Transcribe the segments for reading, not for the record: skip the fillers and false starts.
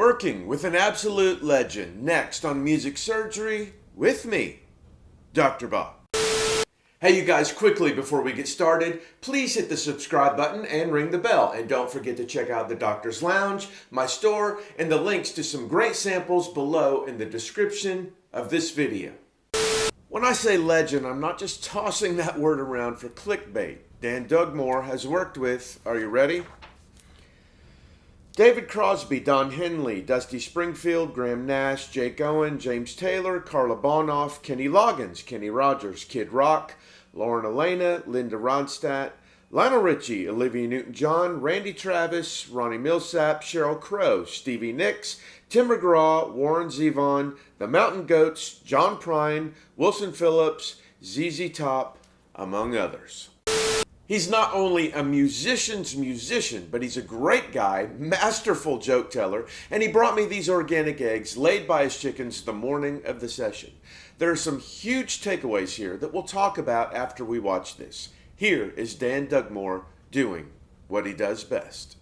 Working with an absolute legend. Next on Music Surgery with me, Dr. Bob. Hey you guys, quickly before we get started, please hit the subscribe button and ring the bell. And don't forget to check out the Doctor's Lounge, my store, and the links to some great samples below in the description of this video. When I say legend, I'm not just tossing that word around for clickbait. Dan Dugmore has worked with, are you ready? David Crosby, Don Henley, Dusty Springfield, Graham Nash, Jake Owen, James Taylor, Carla Bonoff, Kenny Loggins, Kenny Rogers, Kid Rock, Lauren Elena, Linda Ronstadt, Lionel Richie, Olivia Newton-John, Randy Travis, Ronnie Millsap, Sheryl Crow, Stevie Nicks, Tim McGraw, Warren Zevon, The Mountain Goats, John Prine, Wilson Phillips, ZZ Top, among others. He's not only a musician's musician, but he's a great guy, masterful joke teller, and he brought me these organic eggs laid by his chickens the morning of the session. There are some huge takeaways here that we'll talk about after we watch this. Here is Dan Dugmore doing what he does best.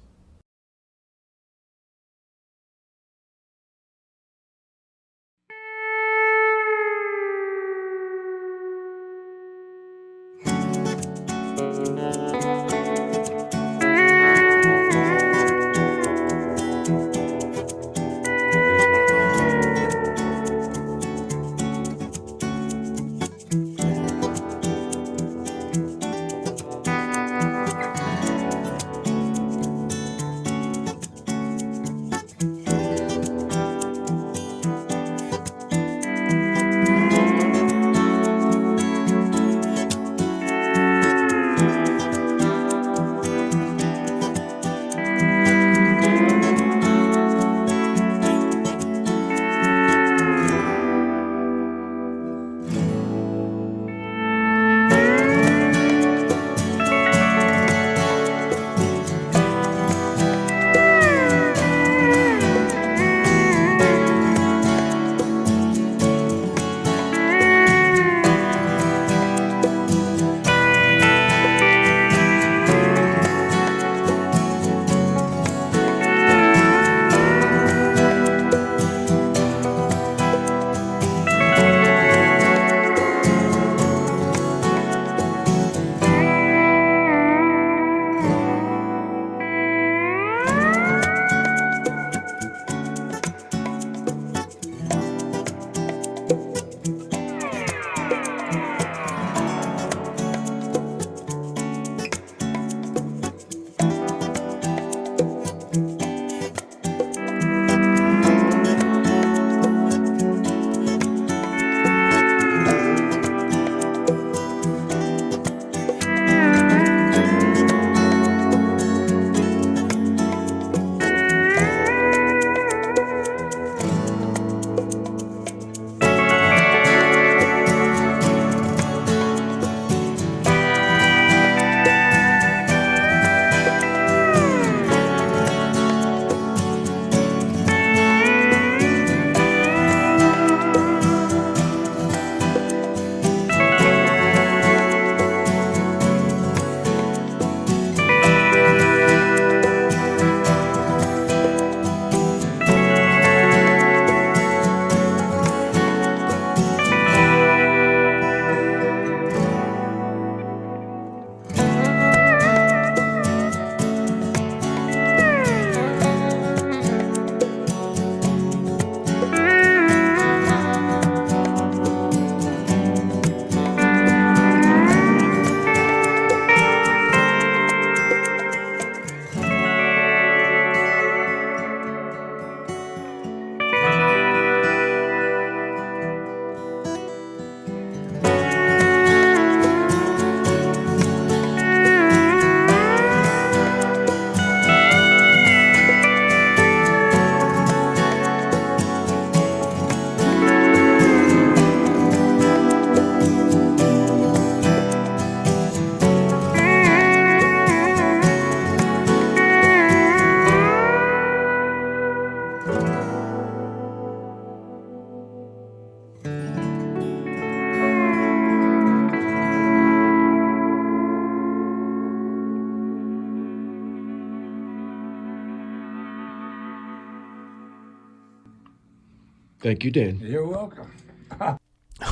Thank you, Dan. You're welcome. All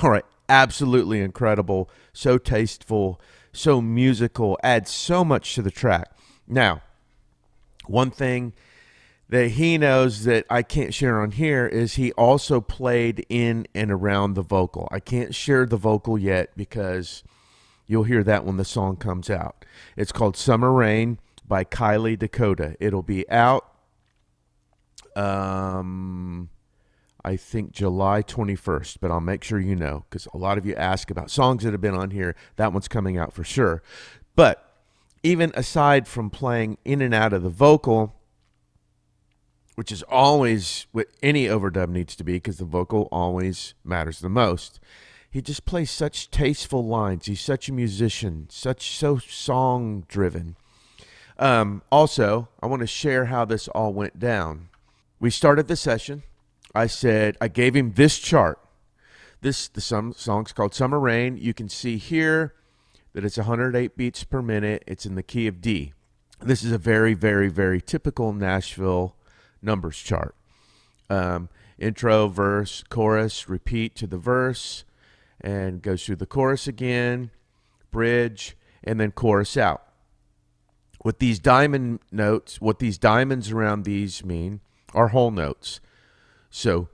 right. Absolutely incredible. So tasteful, so musical, adds so much to the track. Now, one thing that he knows that I can't share on here is he also played in and around the vocal. I can't share the vocal yet because you'll hear that when the song comes out. It's called Summer Rain by Kylie Dakota. It'll be out, I think July 21st, but I'll make sure you know because a lot of you ask about songs that have been on here. That one's coming out for sure. But even aside from playing in and out of the vocal, which is always what any overdub needs to be because the vocal always matters the most, he just plays such tasteful lines. He's such a musician, so song driven. Also, I want to share how this all went down. We started the session. I gave him this chart. The song's called Summer Rain. You can see here that it's 108 beats per minute. It's in the key of D. This is a very, very, very typical Nashville numbers chart. Intro, verse, chorus, repeat to the verse, and goes through the chorus again, bridge, and then chorus out. What these diamond notes, what these diamonds around these mean are whole notes. So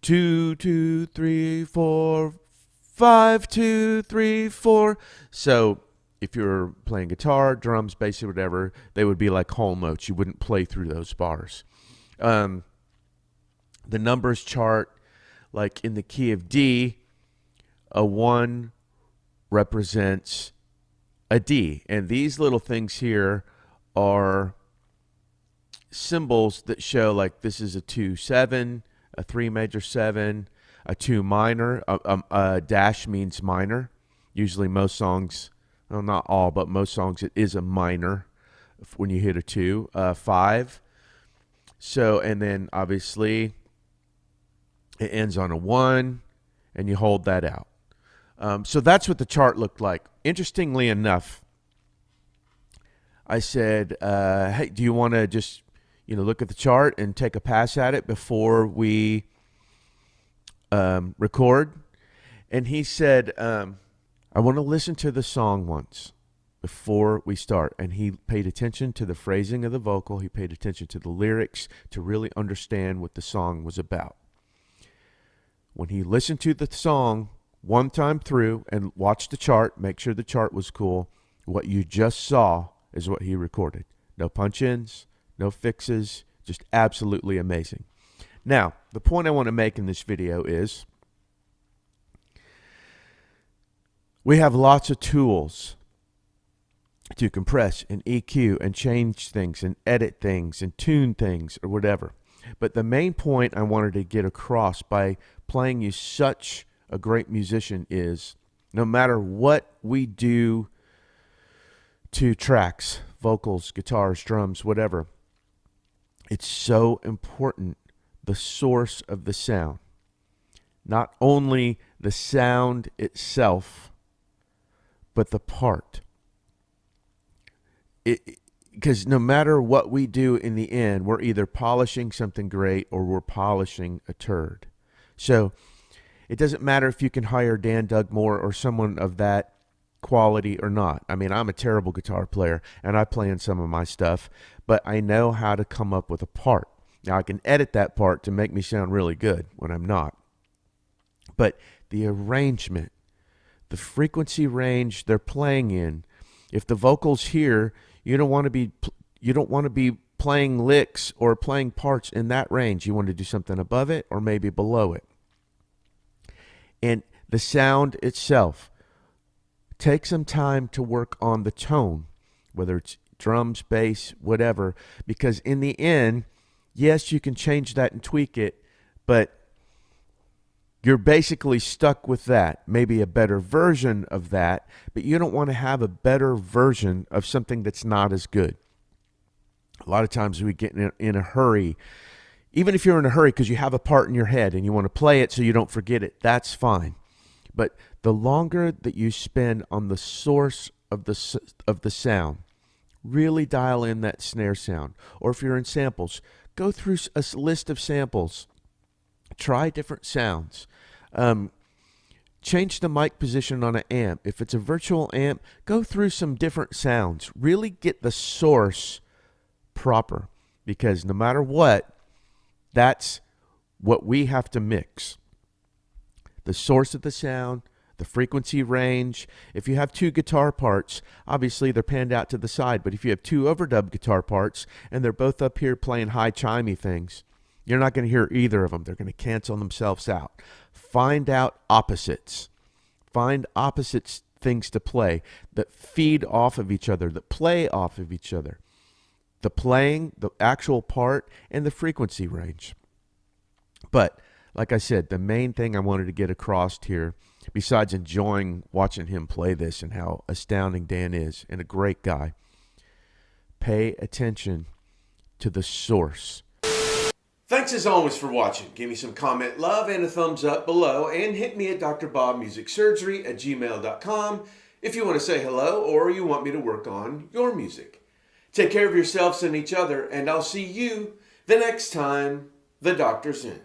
2, 2, 3, 4, 5, 2, 3, 4. So if you're playing guitar, drums, bass, or whatever, they would be like whole notes. You wouldn't play through those bars. The numbers chart, like in the key of D, a 1 represents a D. And these little things here are symbols that show like this is a 2-7, a 3 major 7, a 2 minor. A dash means minor. Usually most songs, well, not all, but most songs it is a minor when you hit a 2. 5. So, and then obviously it ends on a 1, and you hold that out. So that's what the chart looked like. Interestingly enough, I said, hey, do you want to just, look at the chart and take a pass at it before we record? And he said, I want to listen to the song once before we start. And he paid attention to the phrasing of the vocal. He paid attention to the lyrics to really understand what the song was about. When he listened to the song one time through and watched the chart, make sure the chart was cool, what you just saw is what he recorded. No punch-ins, no fixes, just absolutely amazing. Now, the point I want to make in this video is we have lots of tools to compress and EQ and change things and edit things and tune things or whatever. But the main point I wanted to get across by playing you such a great musician is no matter what we do to tracks, vocals, guitars, drums, whatever, it's so important the source of the sound. Not only the sound itself, but the part. Because no matter what we do in the end, we're either polishing something great or we're polishing a turd. So it doesn't matter if you can hire Dan Dugmore or someone of that quality or not. I mean, I'm a terrible guitar player and I play in some of my stuff, but I know how to come up with a part. Now I can edit that part to make me sound really good when I'm not. But the arrangement, the frequency range they're playing in, if the vocal's here, you don't want to be playing licks or playing parts in that range. You want to do something above it or maybe below it. And the sound itself, take some time to work on the tone, whether it's drums, bass, whatever, because in the end, yes, you can change that and tweak it, but you're basically stuck with that, maybe a better version of that, but you don't want to have a better version of something that's not as good. A lot of times we get in a hurry, even if you're in a hurry because you have a part in your head and you want to play it so you don't forget it, that's fine. But the longer that you spend on the source of the sound, really dial in that snare sound. Or if you're in samples, go through a list of samples. Try different sounds. Change the mic position on an amp. If it's a virtual amp, go through some different sounds. Really get the source proper, because no matter what, that's what we have to mix. The source of the sound, the frequency range. If you have two guitar parts, obviously they're panned out to the side, but if you have two overdub guitar parts and they're both up here playing high chimey things, you're not going to hear either of them. They're going to cancel themselves out. Find out opposites. Find opposites things to play that feed off of each other, that play off of each other. The playing, the actual part, and the frequency range. But like I said, the main thing I wanted to get across here, besides enjoying watching him play this and how astounding Dan is, and a great guy, pay attention to the source. Thanks as always for watching. Give me some comment love and a thumbs up below, and hit me at drbobmusicsurgery@gmail.com if you want to say hello or you want me to work on your music. Take care of yourselves and each other, and I'll see you the next time the doctor's in.